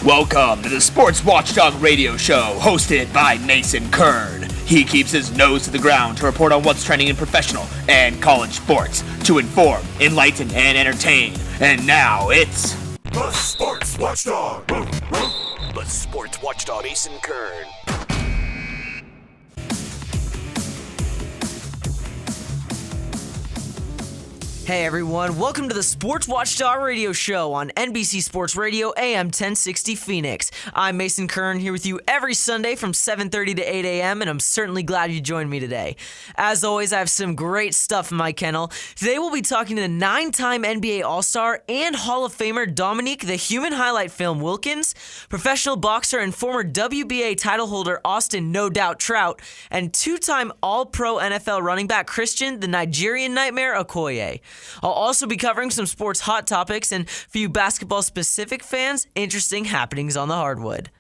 Welcome to the Sports Watchdog radio show, hosted by Mason Kern. He keeps his nose to the ground to report on what's trending in professional and college sports, to inform, enlighten, and entertain. And now it's the Sports Watchdog. The Sports Watchdog, Mason Kern. Hey everyone, welcome to the Sports Watchdog radio show on NBC Sports Radio AM 1060 Phoenix. I'm Mason Kern here with you every Sunday from 7:30 to 8 a.m. and I'm certainly glad you joined me today. As always, I have some great stuff in my kennel. Today we'll be talking to the 9-time NBA All-Star and Hall of Famer Dominique, the human highlight film Wilkins, professional boxer and former WBA title holder Austin No Doubt Trout, and 2-time All-Pro NFL running back Christian, the Nigerian nightmare Okoye. I'll also be covering some sports hot topics and, for you basketball-specific fans, interesting happenings on the hardwood.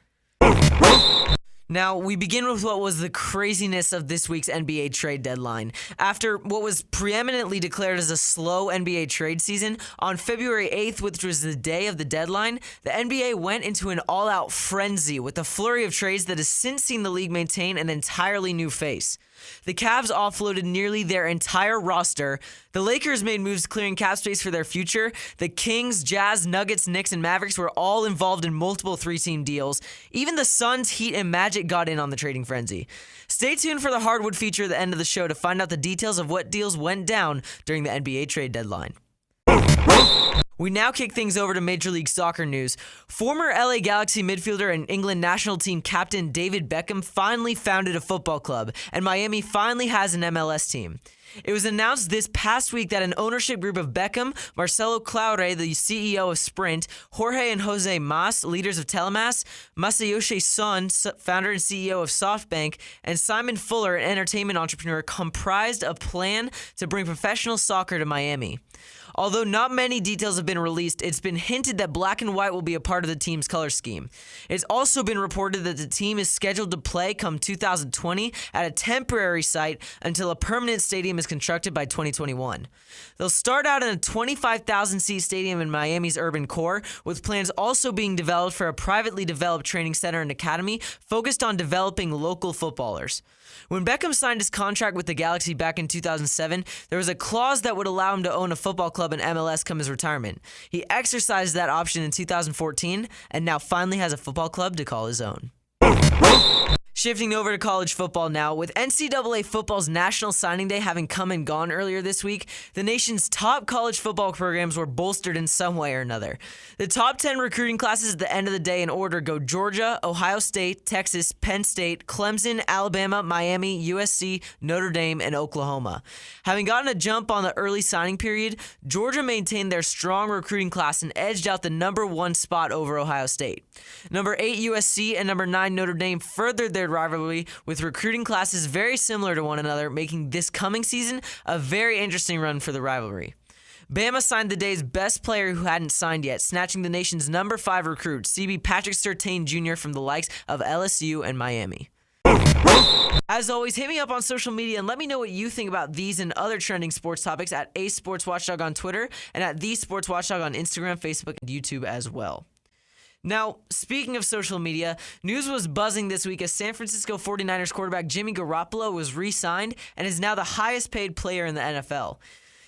Now, we begin with what was the craziness of this week's NBA trade deadline. After what was preeminently declared as a slow NBA trade season, on February 8th, which was the day of the deadline, the NBA went into an all-out frenzy with a flurry of trades that has since seen the league maintain an entirely new face. The Cavs offloaded nearly their entire roster. The Lakers made moves clearing cap space for their future. The Kings, Jazz, Nuggets, Knicks, and Mavericks were all involved in multiple three-team deals. Even the Suns, Heat, and Magic got in on the trading frenzy. Stay tuned for the hardwood feature at the end of the show to find out the details of what deals went down during the NBA trade deadline. We now kick things over to Major League Soccer news. Former LA Galaxy midfielder and England national team captain David Beckham finally founded a football club, and Miami finally has an MLS team. It was announced this past week that an ownership group of Beckham, Marcelo Claure, the CEO of Sprint, Jorge and Jose Mas, leaders of Telemas, Masayoshi Son, founder and CEO of SoftBank, and Simon Fuller, an entertainment entrepreneur, comprised a plan to bring professional soccer to Miami. Although not many details have been released, it's been hinted that black and white will be a part of the team's color scheme. It's also been reported that the team is scheduled to play come 2020 at a temporary site until a permanent stadium is constructed by 2021. They'll start out in a 25,000-seat stadium in Miami's urban core, with plans also being developed for a privately developed training center and academy focused on developing local footballers. When Beckham signed his contract with the Galaxy back in 2007, there was a clause that would allow him to own a football club in MLS come his retirement. He exercised that option in 2014 and now finally has a football club to call his own. Shifting over to college football now, with NCAA football's National Signing Day having come and gone earlier this week, the nation's top college football programs were bolstered in some way or another. The top 10 recruiting classes at the end of the day in order go Georgia, Ohio State, Texas, Penn State, Clemson, Alabama, Miami, USC, Notre Dame, and Oklahoma. Having gotten a jump on the early signing period, Georgia maintained their strong recruiting class and edged out the number 1 spot over Ohio State. Number 8 USC and number 9 Notre Dame furthered their rivalry with recruiting classes very similar to one another, making this coming season a very interesting run for the rivalry. Bama signed the day's best player who hadn't signed yet, snatching the nation's number 5 recruit, CB Patrick Surtain Jr. from the likes of LSU and Miami. As always, hit me up on social media and let me know what you think about these and other trending sports topics at A Sports Watchdog on Twitter and at The Sports Watchdog on Instagram, Facebook, and YouTube as well. Now, speaking of social media, news was buzzing this week as San Francisco 49ers quarterback Jimmy Garropolo was re-signed and is now the highest paid player in the NFL.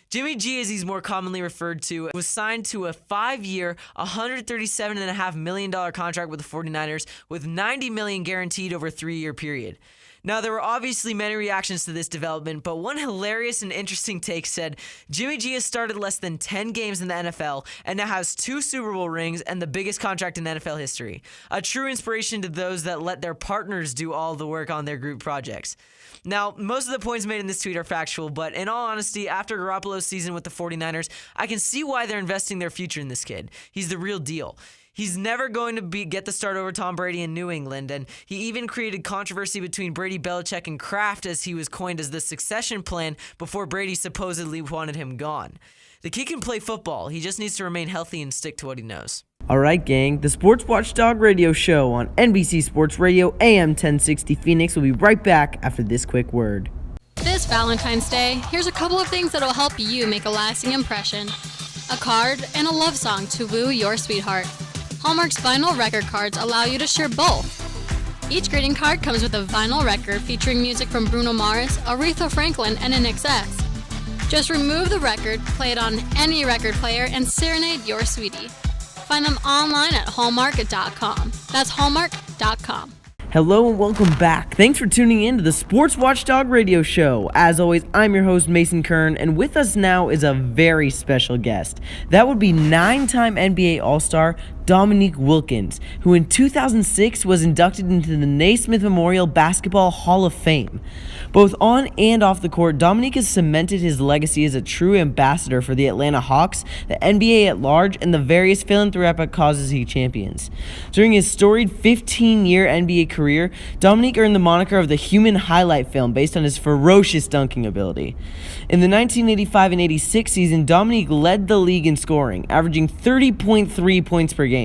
Jimmy G, as he's more commonly referred to, was signed to a 5-year, $137.5 million contract with the 49ers with $90 million guaranteed over a 3-year period. Now, there were obviously many reactions to this development, but one hilarious and interesting take said, Jimmy G has started less than 10 games in the NFL and now has 2 Super Bowl rings and the biggest contract in NFL history. A true inspiration to those that let their partners do all the work on their group projects. Now, most of the points made in this tweet are factual, but in all honesty, after Garoppolo's season with the 49ers, I can see why they're investing their future in this kid. He's the real deal. He's never going to get the start over Tom Brady in New England, and he even created controversy between Brady, Belichick, and Kraft as he was coined as the succession plan before Brady supposedly wanted him gone. The kid can play football. He just needs to remain healthy and stick to what he knows. All right, gang. The Sports Watchdog radio show on NBC Sports Radio AM 1060 Phoenix will be right back after this quick word. This Valentine's Day, here's a couple of things that'll help you make a lasting impression. A card and a love song to woo your sweetheart. Hallmark's vinyl record cards allow you to share both. Each greeting card comes with a vinyl record featuring music from Bruno Mars, Aretha Franklin, and NXS. Just remove the record, play it on any record player, and serenade your sweetie. Find them online at Hallmark.com. That's Hallmark.com. Hello and welcome back. Thanks for tuning in to the Sports Watchdog Radio Show. As always, I'm your host, Mason Kern, and with us now is a very special guest. That would be 9-time NBA All-Star Dominique Wilkins, who in 2006 was inducted into the Naismith Memorial Basketball Hall of Fame. Both on and off the court, Dominique has cemented his legacy as a true ambassador for the Atlanta Hawks, the NBA at large, and the various philanthropic causes he champions. During his storied 15-year NBA career, Dominique earned the moniker of the human highlight film based on his ferocious dunking ability. In the 1985 and 86 season, Dominique led the league in scoring, averaging 30.3 points per game.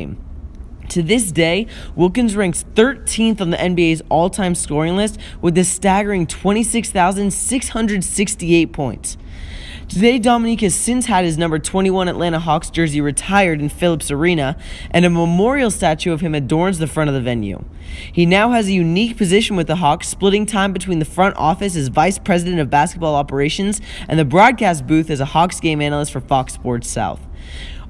To this day, Wilkins ranks 13th on the NBA's all-time scoring list with a staggering 26,668 points. Today, Dominique has since had his number 21 Atlanta Hawks jersey retired in Phillips Arena, and a memorial statue of him adorns the front of the venue. He now has a unique position with the Hawks, splitting time between the front office as Vice President of Basketball Operations and the broadcast booth as a Hawks game analyst for Fox Sports South.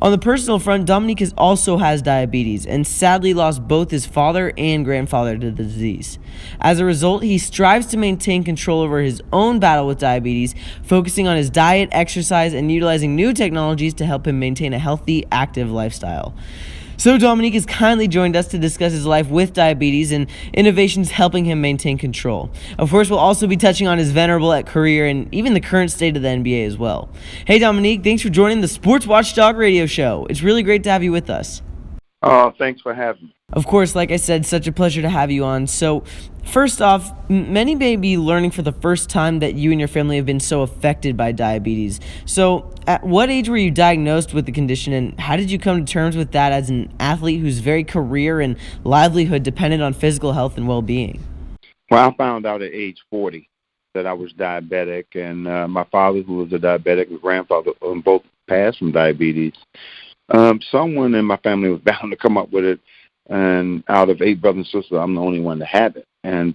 On the personal front, Dominique also has diabetes and sadly lost both his father and grandfather to the disease. As a result, he strives to maintain control over his own battle with diabetes, focusing on his diet, exercise, and utilizing new technologies to help him maintain a healthy, active lifestyle. So Dominique has kindly joined us to discuss his life with diabetes and innovations helping him maintain control. Of course, we'll also be touching on his venerable career and even the current state of the NBA as well. Hey Dominique, thanks for joining the Sports Watchdog Radio Show. It's really great to have you with us. Thanks for having me. Of course, like I said, such a pleasure to have you on. So, first off, many may be learning for the first time that you and your family have been so affected by diabetes. So, at what age were you diagnosed with the condition, and how did you come to terms with that as an athlete whose very career and livelihood depended on physical health and well-being? Well, I found out at age 40 that I was diabetic, and my father, who was a diabetic, and grandfather both passed from diabetes. Someone in my family was bound to come up with it, and out of 8 brothers and sisters, I'm the only one to have it.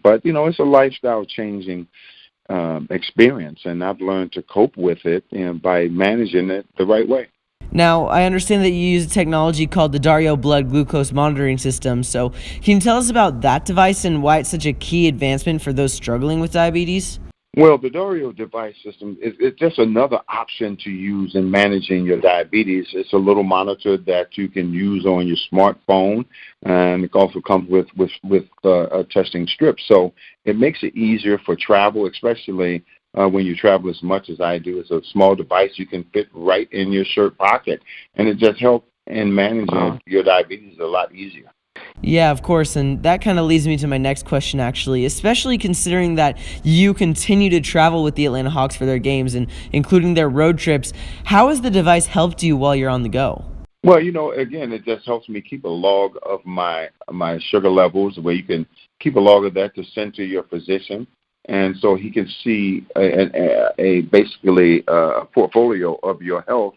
But it's a lifestyle-changing experience, and I've learned to cope with it by managing it the right way. Now, I understand that you use a technology called the Dario blood glucose monitoring system. So, can you tell us about that device and why it's such a key advancement for those struggling with diabetes? Well, the Dario device system is just another option to use in managing your diabetes. It's a little monitor that you can use on your smartphone, and it also comes with a testing strip. So it makes it easier for travel, especially when you travel as much as I do. It's a small device you can fit right in your shirt pocket, and it just helps in managing your diabetes a lot easier. Yeah, of course, and that kind of leads me to my next question, actually, especially considering that you continue to travel with the Atlanta Hawks for their games and including their road trips. How has the device helped you while you're on the go? Well, again, it just helps me keep a log of my sugar levels, where you can keep a log of that to send to your physician, and so he can see basically a portfolio of your health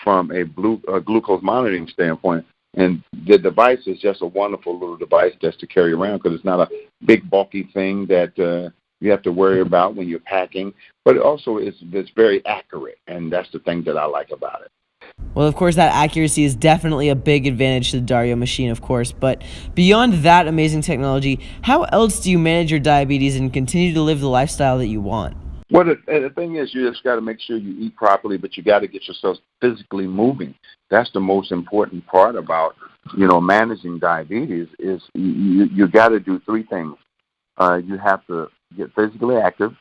from a glucose monitoring standpoint. And the device is just a wonderful little device just to carry around, because it's not a big, bulky thing that you have to worry about when you're packing. But it also it's very accurate, and that's the thing that I like about it. Well, of course, that accuracy is definitely a big advantage to the Dario machine, of course. But beyond that amazing technology, how else do you manage your diabetes and continue to live the lifestyle that you want? Well, the thing is, you just got to make sure you eat properly, but you got to get yourself physically moving. That's the most important part about, managing diabetes is you got to do 3 things. You have to get physically active.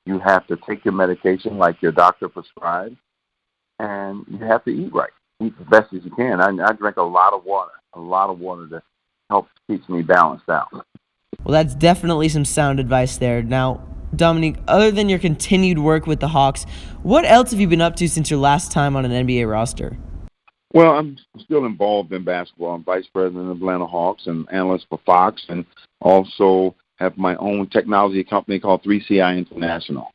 You have to take your medication like your doctor prescribed, and you have to eat right. Eat as best as you can. I drink a lot of water that helps keeps me balanced out. Well, that's definitely some sound advice there. Now, Dominique, other than your continued work with the Hawks, what else have you been up to since your last time on an NBA roster? Well, I'm still involved in basketball. I'm vice president of Atlanta Hawks and analyst for Fox, and also have my own technology company called 3CI International.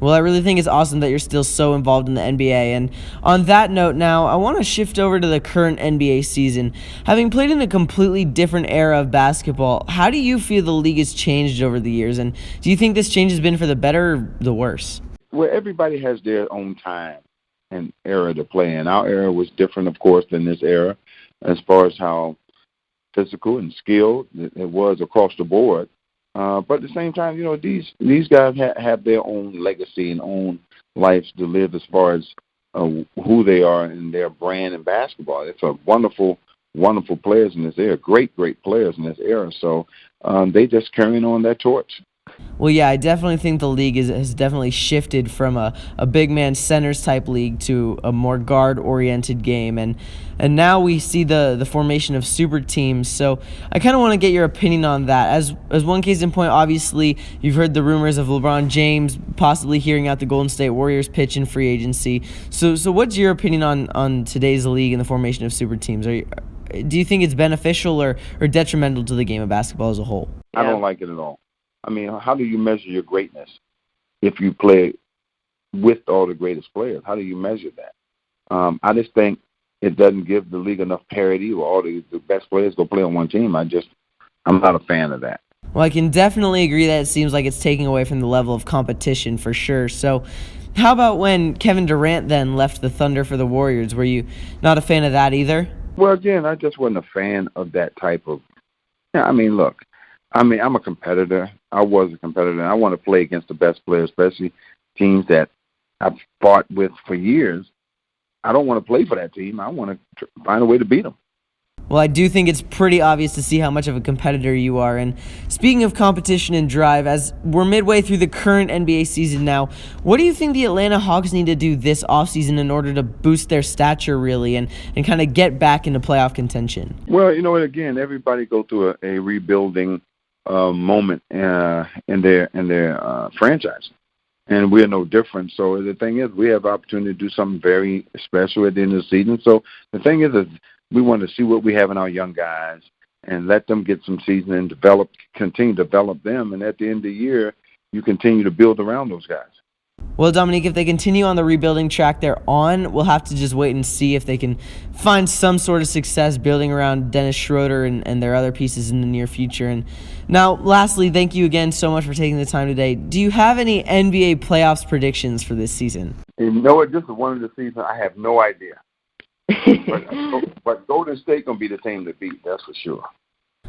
Well, I really think it's awesome that you're still so involved in the NBA. And on that note now, I want to shift over to the current NBA season. Having played in a completely different era of basketball, how do you feel the league has changed over the years? And do you think this change has been for the better or the worse? Well, everybody has their own time and era to play in. Our era was different, of course, than this era as far as how physical and skilled it was across the board. But at the same time, these guys have their own legacy and own lives to live as far as who they are and their brand in basketball. It's a wonderful, wonderful players in this era, great, great players in this era. So they just carrying on that torch. Well, yeah, I definitely think the league has definitely shifted from a big man centers type league to a more guard-oriented game. And now we see the formation of super teams. So I kind of want to get your opinion on that. As one case in point, obviously, you've heard the rumors of LeBron James possibly hearing out the Golden State Warriors pitch in free agency. So what's your opinion on today's league and the formation of super teams? Do you think it's beneficial or detrimental to the game of basketball as a whole? I don't like it at all. I mean, how do you measure your greatness if you play with all the greatest players? How do you measure that? I just think it doesn't give the league enough parity where all the best players go play on one team. I'm not a fan of that. Well, I can definitely agree that it seems like it's taking away from the level of competition for sure. So how about when Kevin Durant then left the Thunder for the Warriors? Were you not a fan of that either? Well, again, I just wasn't a fan of that type of – look, I'm a competitor. I was a competitor, and I want to play against the best players, especially teams that I've fought with for years. I don't want to play for that team. I want to find a way to beat them. Well, I do think it's pretty obvious to see how much of a competitor you are. And speaking of competition and drive, as we're midway through the current NBA season now, what do you think the Atlanta Hawks need to do this offseason in order to boost their stature, really, and kind of get back into playoff contention? Well, again, everybody go through a rebuilding moment in their franchise, and we're no different. So the thing is, we have the opportunity to do something very special at the end of the season. So the thing is we want to see what we have in our young guys and let them get some season and continue to develop them. And at the end of the year, you continue to build around those guys. Well, Dominique, if they continue on the rebuilding track they're on, we'll have to just wait and see if they can find some sort of success building around Dennis Schroeder and their other pieces in the near future. And now, lastly, thank you again so much for taking the time today. Do you have any NBA playoffs predictions for this season? This is one of the seasons I have no idea. but Golden State going to be the team to beat, that's for sure.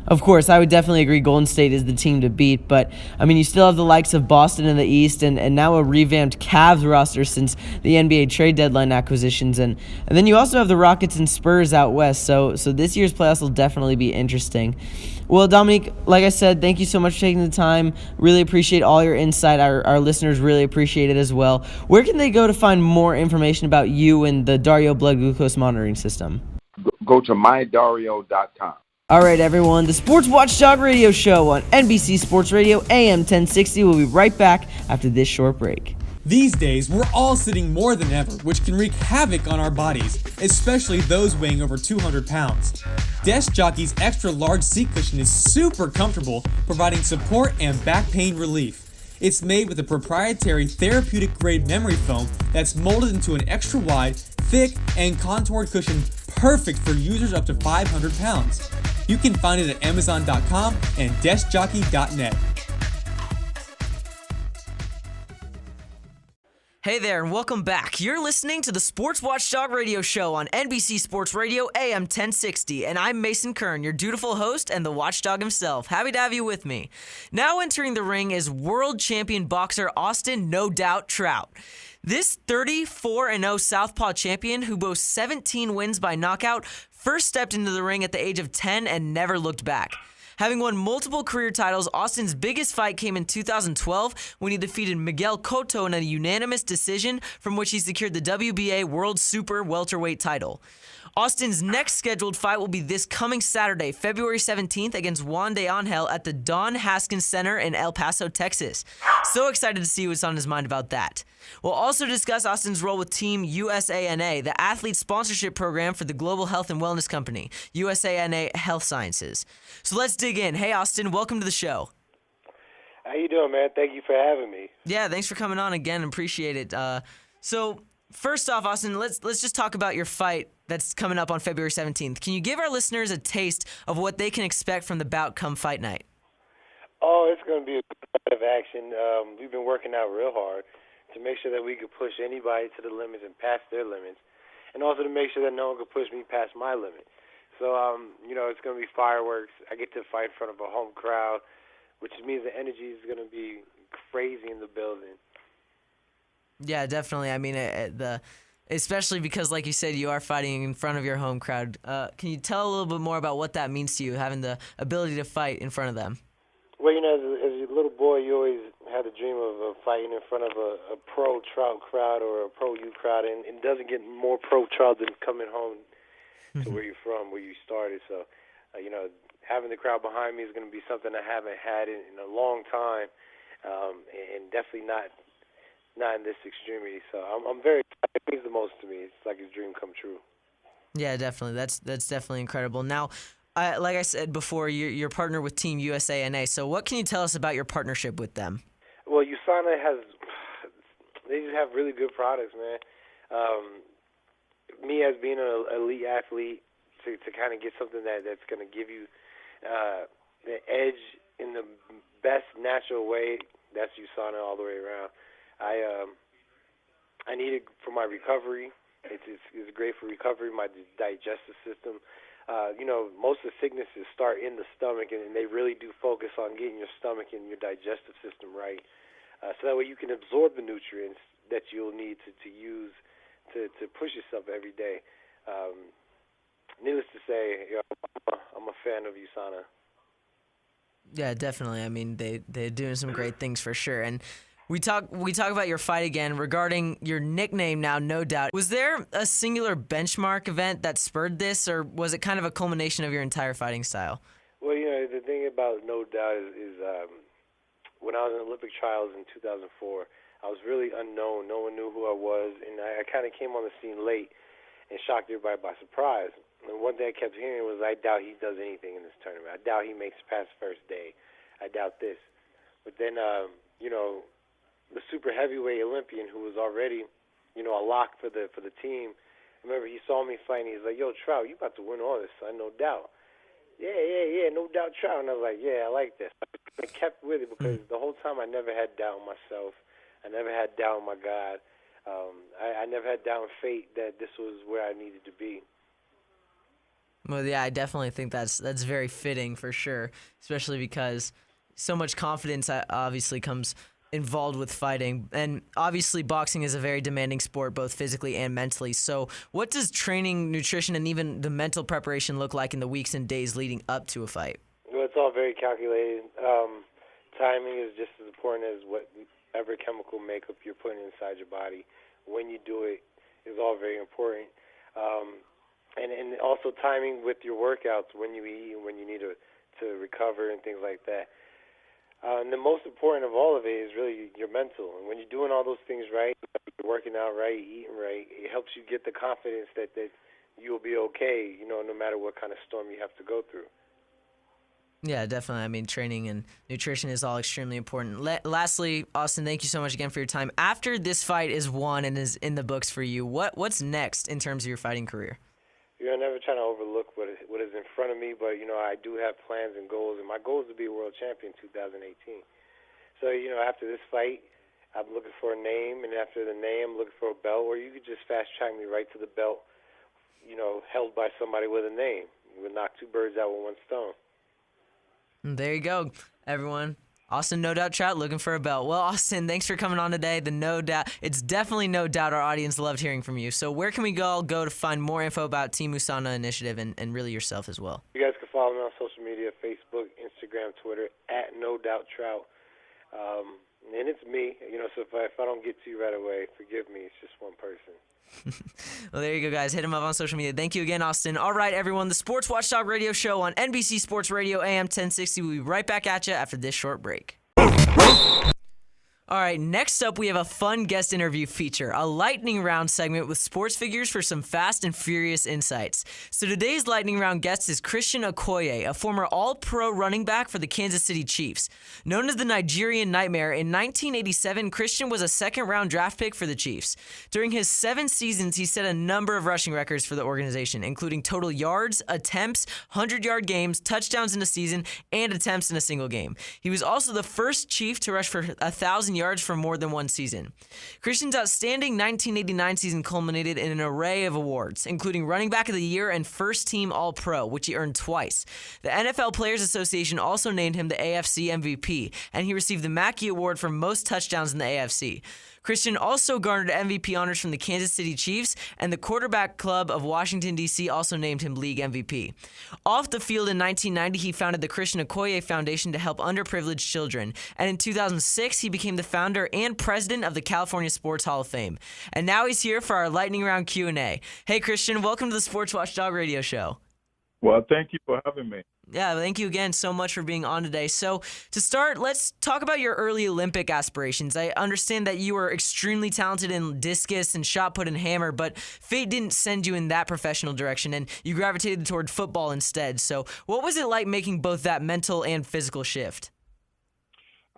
Of course, I would definitely agree Golden State is the team to beat, but, you still have the likes of Boston in the East and now a revamped Cavs roster since the NBA trade deadline acquisitions, and then you also have the Rockets and Spurs out west, so this year's playoffs will definitely be interesting. Well, Dominique, like I said, thank you so much for taking the time. Really appreciate all your insight. Our listeners really appreciate it as well. Where can they go to find more information about you and the Dario blood glucose monitoring system? Go to mydario.com. All right, everyone, the Sports Watchdog Radio Show on NBC Sports Radio AM 1060 will be right back after this short break. These days, we're all sitting more than ever, which can wreak havoc on our bodies, especially those weighing over 200 pounds. Desk Jockey's extra large seat cushion is super comfortable, providing support and back pain relief. It's made with a proprietary therapeutic-grade memory foam that's molded into an extra wide, thick, and contoured cushion perfect for users up to 500 pounds. You can find it at Amazon.com and DeskJockey.net. Hey there, and welcome back. You're listening to the Sports Watchdog Radio Show on NBC Sports Radio AM 1060, and I'm Mason Kern, your dutiful host and the Watchdog himself. Happy to have you with me. Now entering the ring is world champion boxer Austin No Doubt Trout. This 34-0 Southpaw champion, who boasts 17 wins by knockout, first stepped into the ring at the age of 10 and never looked back. Having won multiple career titles, Austin's biggest fight came in 2012 when he defeated Miguel Cotto in a unanimous decision, from which he secured the WBA World Super Welterweight title. Austin's next scheduled fight will be this coming Saturday, February 17th, against Juan de Angel at the Don Haskins Center in El Paso, Texas. So excited to see what's on his mind about that. We'll also discuss Austin's role with Team USANA, the athlete sponsorship program for the Global Health and Wellness Company, USANA Health Sciences. So let's dig in. Hey, Austin, welcome to the show. How you doing, man? Thank you for having me. Yeah, thanks for coming on again. Appreciate it. So first off, Austin, let's just talk about your fight that's coming up on February 17th. Can you give our listeners a taste of what they can expect from the bout come fight night? Oh, it's going to be a good night of action. We've been working out real hard to make sure that we could push anybody to the limits and past their limits, and also to make sure that no one could push me past my limit. So, it's going to be fireworks. I get to fight in front of a home crowd, which means the energy is going to be crazy in the building. Yeah, definitely. I mean, especially because, like you said, you are fighting in front of your home crowd. Can you tell a little bit more about what that means to you, having the ability to fight in front of them? Well, as a little boy, you always had a dream of fighting in front of a pro Trout crowd or a pro U crowd, and it doesn't get more pro Trout than coming home to where you're from, where you started. So, having the crowd behind me is going to be something I haven't had in a long time, and definitely not in this extremity. So I'm very excited. It means the most to me. It's like a dream come true. Yeah, definitely. That's definitely incredible. Now, like I said before, you're partnered with Team USANA. So what can you tell us about your partnership with them? Well, USANA they just have really good products, man. Me as being an elite athlete, to kind of get something that's going to give you the edge in the best natural way, that's USANA all the way around. I need it for my recovery. It's great for recovery, my digestive system. Most of the sicknesses start in the stomach, and they really do focus on getting your stomach and your digestive system right. So that way you can absorb the nutrients that you'll need to use to push yourself every day. Needless to say, I'm a fan of USANA. Yeah, definitely. I mean, they're doing some great things for sure. And we talk about your fight again regarding your nickname now, No Doubt. Was there a singular benchmark event that spurred this, or was it kind of a culmination of your entire fighting style? Well, the thing about No Doubt is when I was in Olympic trials in 2004, I was really unknown. No one knew who I was, and I kind of came on the scene late and shocked everybody by surprise. And one thing I kept hearing was, I doubt he does anything in this tournament. I doubt he makes it past first day. I doubt this. But then, the super heavyweight Olympian who was already, a lock for the team, I remember he saw me fighting. He's like, "Yo, Trout, you about to win all this, son, no doubt." Yeah, No Doubt Trout. And I was like, yeah, I like this. I kept with it because the whole time I never had doubt in myself. I never had doubt in my God. I never had doubt in fate that this was where I needed to be. Well, yeah, I definitely think that's very fitting for sure, especially because so much confidence obviously comes involved with fighting. And obviously boxing is a very demanding sport, both physically and mentally. So what does training, nutrition, and even the mental preparation look like in the weeks and days leading up to a fight? Well, it's all very calculated. Timing is just as important as whatever chemical makeup you're putting inside your body. When you do it is all very important. And also timing with your workouts, when you eat and when you need to recover and things like that. And the most important of all of it is really your mental. And when you're doing all those things right, you're working out right, eating right, it helps you get the confidence that you'll be okay, no matter what kind of storm you have to go through. Yeah, definitely. I mean, training and nutrition is all extremely important. Lastly, Austin, thank you so much again for your time. After this fight is won and is in the books for you, what's next in terms of your fighting career? I'm never trying to overlook what is in front of me, but, I do have plans and goals, and my goal is to be a world champion in 2018. So, after this fight, I'm looking for a name, and after the name, I'm looking for a belt, or you could just fast-track me right to the belt, held by somebody with a name. You would knock two birds out with one stone. There you go, everyone. Austin No Doubt Trout looking for a belt. Well, Austin, thanks for coming on today. It's definitely no doubt our audience loved hearing from you. So where can we go to find more info about Team USANA Initiative and really yourself as well? You guys can follow me on social media, Facebook, Instagram, Twitter, at No Doubt Trout. And it's me, so if I don't get to you right away, forgive me. It's just one person. Well, there you go, guys. Hit him up on social media. Thank you again, Austin. All right, everyone, the Sports Watchdog Radio Show on NBC Sports Radio AM 1060. We'll be right back at you after this short break. All right, next up, we have a fun guest interview feature, a lightning round segment with sports figures for some fast and furious insights. So today's lightning round guest is Christian Okoye, a former all-pro running back for the Kansas City Chiefs. Known as the Nigerian Nightmare, in 1987, Christian was a second-round draft pick for the Chiefs. During his 7 seasons, he set a number of rushing records for the organization, including total yards, attempts, 100-yard games, touchdowns in a season, and attempts in a single game. He was also the first Chief to rush for 1,000 yards for more than one season. Christian's outstanding 1989 season culminated in an array of awards, including Running Back of the Year and First Team All-Pro, which he earned twice. The NFL Players Association also named him the AFC MVP, and he received the Mackey Award for most touchdowns in the AFC. Christian also garnered MVP honors from the Kansas City Chiefs, and the Quarterback Club of Washington, D.C. also named him League MVP. Off the field in 1990, he founded the Christian Okoye Foundation to help underprivileged children, and in 2006, he became the founder and president of the California Sports Hall of Fame. And now he's here for our lightning round Q&A. Hey, Christian, welcome to the Sports Watchdog radio show. Well, thank you for having me. Yeah, thank you again so much for being on today. So to start, let's talk about your early Olympic aspirations. I understand that you were extremely talented in discus and shot put and hammer, but fate didn't send you in that professional direction, and you gravitated toward football instead. So what was it like making both that mental and physical shift?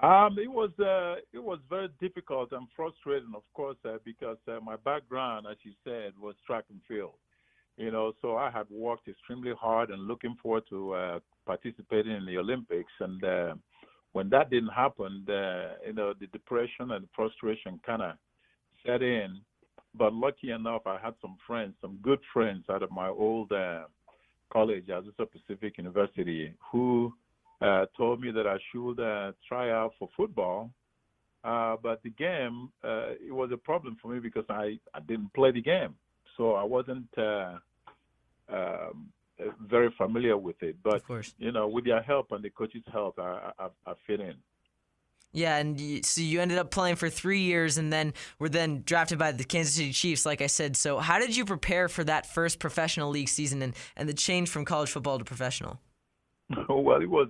It was very difficult and frustrating, of course, because my background, as you said, was track and field. So I had worked extremely hard and looking forward to participating in the Olympics. And when that didn't happen, the depression and frustration kind of set in. But lucky enough, I had some friends, some good friends out of my old college, Azusa Pacific University, who told me that I should try out for football. But the game, it was a problem for me because I didn't play the game. So I wasn't very familiar with it. But, with their help and the coach's help, I fit in. Yeah, and so you ended up playing for 3 years and then were then drafted by the Kansas City Chiefs, like I said. So how did you prepare for that first professional league season and the change from college football to professional? Well, it was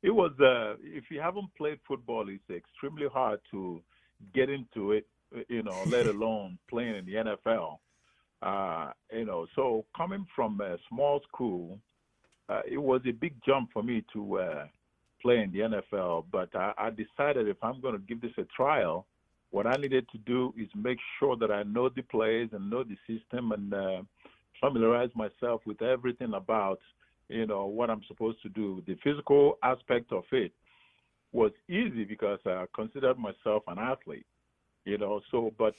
if you haven't played football, it's extremely hard to get into it, let alone playing in the NFL. So coming from a small school, it was a big jump for me to play in the NFL. But I decided if I'm going to give this a trial, what I needed to do is make sure that I know the plays and know the system and familiarize myself with everything about, what I'm supposed to do. The physical aspect of it was easy because I considered myself an athlete, but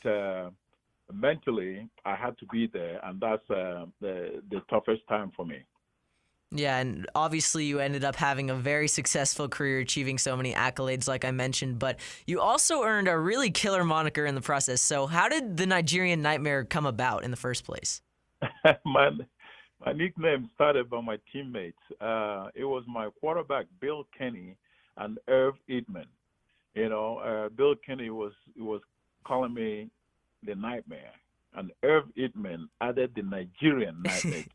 mentally, I had to be there, and that's the toughest time for me. Yeah, and obviously you ended up having a very successful career, achieving so many accolades like I mentioned, but you also earned a really killer moniker in the process. So how did the Nigerian Nightmare come about in the first place? My nickname started by my teammates. It was my quarterback, Bill Kenny, and Irv Eatman. Bill Kenny was calling me the Nightmare, and Irv Eatman added the Nigerian Nightmare.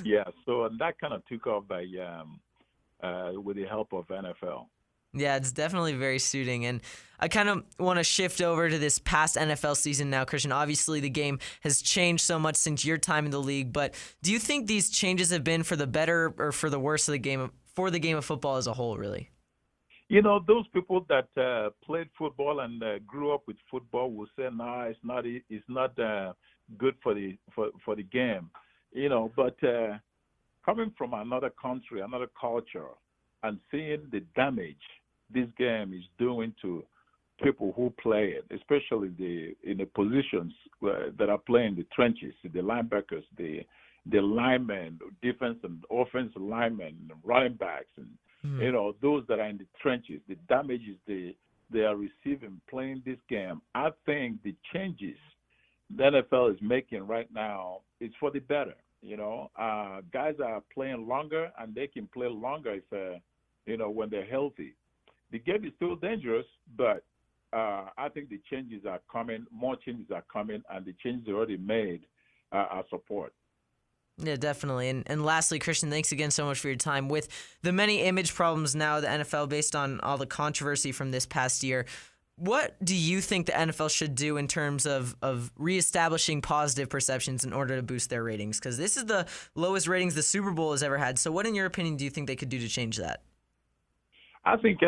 Yeah, so that kind of took off by with the help of NFL. Yeah, it's definitely very suiting. And I kind of want to shift over to this past NFL season now, Christian. Obviously, the game has changed so much since your time in the league, but do you think these changes have been for the better or for the worse of the game, for the game of football as a whole, really? Those people that played football and grew up with football will say, "No, it's not good for the game." But coming from another country, another culture, and seeing the damage this game is doing to people who play it, especially in the positions that are playing the trenches, the linebackers, the linemen, defense and offensive linemen, running backs, and those that are in the trenches, the damages they are receiving playing this game. I think the changes the NFL is making right now is for the better. Guys are playing longer, and they can play longer if when they're healthy. The game is still dangerous, but I think the changes are coming. More changes are coming, and the changes already made are support. Yeah, definitely. And lastly, Christian, thanks again so much for your time. With the many image problems now, the NFL, based on all the controversy from this past year, What do you think the NFL should do in terms of reestablishing positive perceptions in order to boost their ratings? Because this is the lowest ratings the Super Bowl has ever had. So what, in your opinion, do you think they could do to change that? I think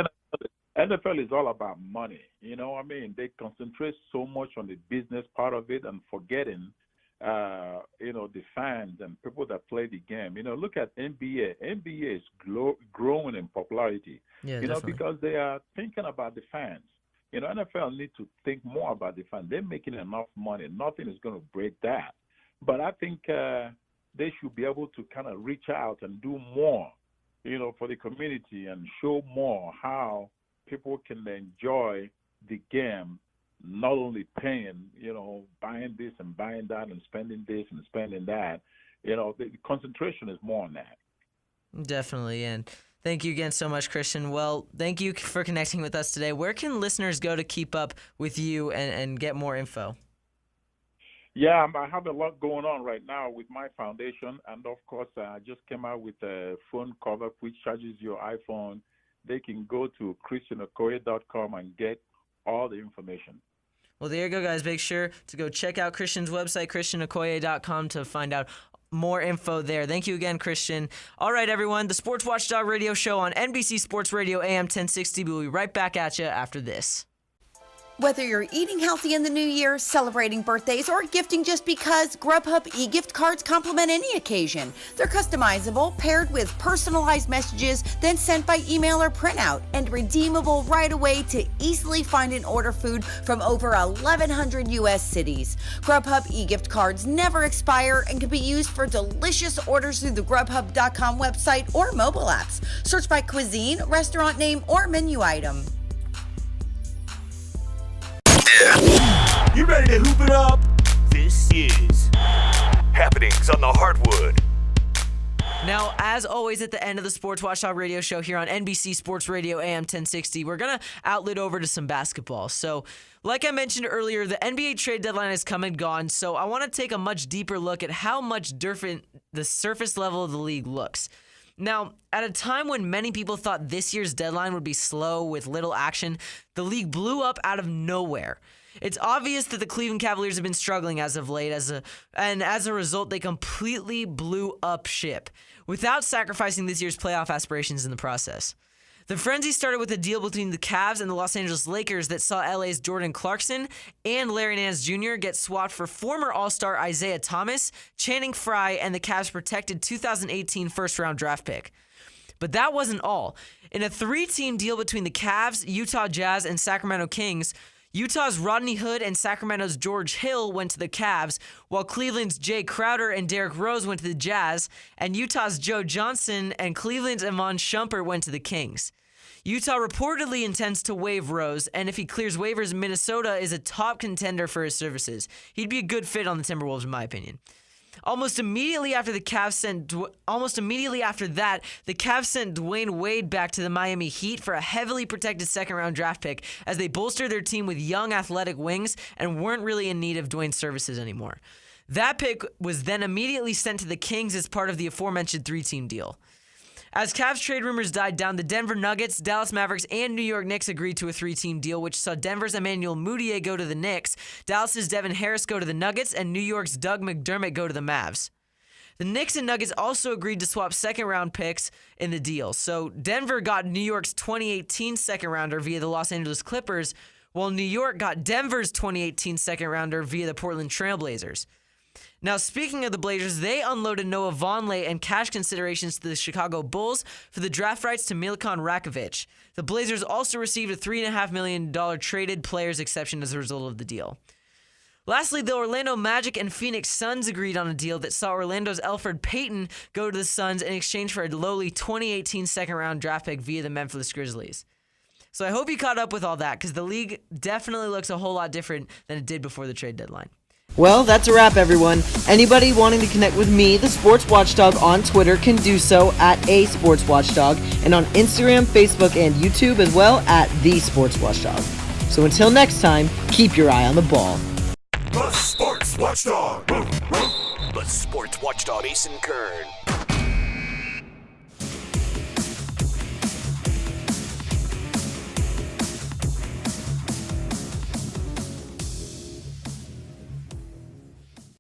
NFL is all about money. They concentrate so much on the business part of it and forgetting, the fans and people that play the game. Look at NBA. NBA is growing in popularity, because they are thinking about the fans. NFL needs to think more about the fans. They're making enough money. Nothing is going to break that. But I think they should be able to kind of reach out and do more, for the community and show more how people can enjoy the game, not only paying, buying this and buying that and spending this and spending that. The concentration is more on that. Definitely, and thank you again so much, Christian. Well, thank you for connecting with us today. Where can listeners go to keep up with you and get more info? Yeah, I have a lot going on right now with my foundation, and of course, I just came out with a phone cover which charges your iPhone. They can go to christianokoye.com and get all the information. Well, there you go, guys. Make sure to go check out Christian's website, christianokoye.com, to find out more info there. Thank you again, Christian. All right, everyone, the Sports Watchdog radio show on NBC Sports Radio AM 1060. We'll be right back at you after this. Whether you're eating healthy in the new year, celebrating birthdays, or gifting just because, Grubhub e-gift cards complement any occasion. They're customizable, paired with personalized messages, then sent by email or printout, and redeemable right away to easily find and order food from over 1,100 U.S. cities. Grubhub e-gift cards never expire and can be used for delicious orders through the Grubhub.com website or mobile apps. Search by cuisine, restaurant name, or menu item. You ready to hoop it up? This is Happenings on the Hardwood. Now, as always, at the end of the Sports Watchdog radio show here on NBC Sports Radio AM 1060, we're going to outlet over to some basketball. So, like I mentioned earlier, the NBA trade deadline has come and gone, so I want to take a much deeper look at how much different the surface level of the league looks. Now, at a time when many people thought this year's deadline would be slow with little action, the league blew up out of nowhere. It's obvious that the Cleveland Cavaliers have been struggling as of late, and as a result, they completely blew up ship without sacrificing this year's playoff aspirations in the process. The frenzy started with a deal between the Cavs and the Los Angeles Lakers that saw LA's Jordan Clarkson and Larry Nance Jr. get swapped for former All-Star Isaiah Thomas, Channing Frye, and the Cavs' protected 2018 first-round draft pick. But that wasn't all. In a three-team deal between the Cavs, Utah Jazz, and Sacramento Kings, Utah's Rodney Hood and Sacramento's George Hill went to the Cavs, while Cleveland's Jay Crowder and Derrick Rose went to the Jazz, and Utah's Joe Johnson and Cleveland's Iman Shumpert went to the Kings. Utah reportedly intends to waive Rose, and if he clears waivers, Minnesota is a top contender for his services. He'd be a good fit on the Timberwolves, in my opinion. Almost immediately after that, the Cavs sent Dwayne Wade back to the Miami Heat for a heavily protected second-round draft pick as they bolstered their team with young athletic wings and weren't really in need of Dwayne's services anymore. That pick was then immediately sent to the Kings as part of the aforementioned three-team deal. As Cavs trade rumors died down, the Denver Nuggets, Dallas Mavericks, and New York Knicks agreed to a three-team deal, which saw Denver's Emmanuel Mudiay go to the Knicks, Dallas's Devin Harris go to the Nuggets, and New York's Doug McDermott go to the Mavs. The Knicks and Nuggets also agreed to swap second-round picks in the deal. So Denver got New York's 2018 second-rounder via the Los Angeles Clippers, while New York got Denver's 2018 second-rounder via the Portland Trail Blazers. Now, speaking of the Blazers, they unloaded Noah Vonleh and cash considerations to the Chicago Bulls for the draft rights to Miljan Rakovic. The Blazers also received a $3.5 million traded players exception as a result of the deal. Lastly, the Orlando Magic and Phoenix Suns agreed on a deal that saw Orlando's Elfrid Payton go to the Suns in exchange for a lowly 2018 second-round draft pick via the Memphis Grizzlies. So I hope you caught up with all that, because the league definitely looks a whole lot different than it did before the trade deadline. Well, that's a wrap, everyone. Anybody wanting to connect with me, the Sports Watchdog, on Twitter can do so at @SportsWatchdog, and on Instagram, Facebook, and YouTube as well at The Sports Watchdog. So until next time, keep your eye on the ball. The Sports Watchdog. The Sports Watchdog, Ace and Kern.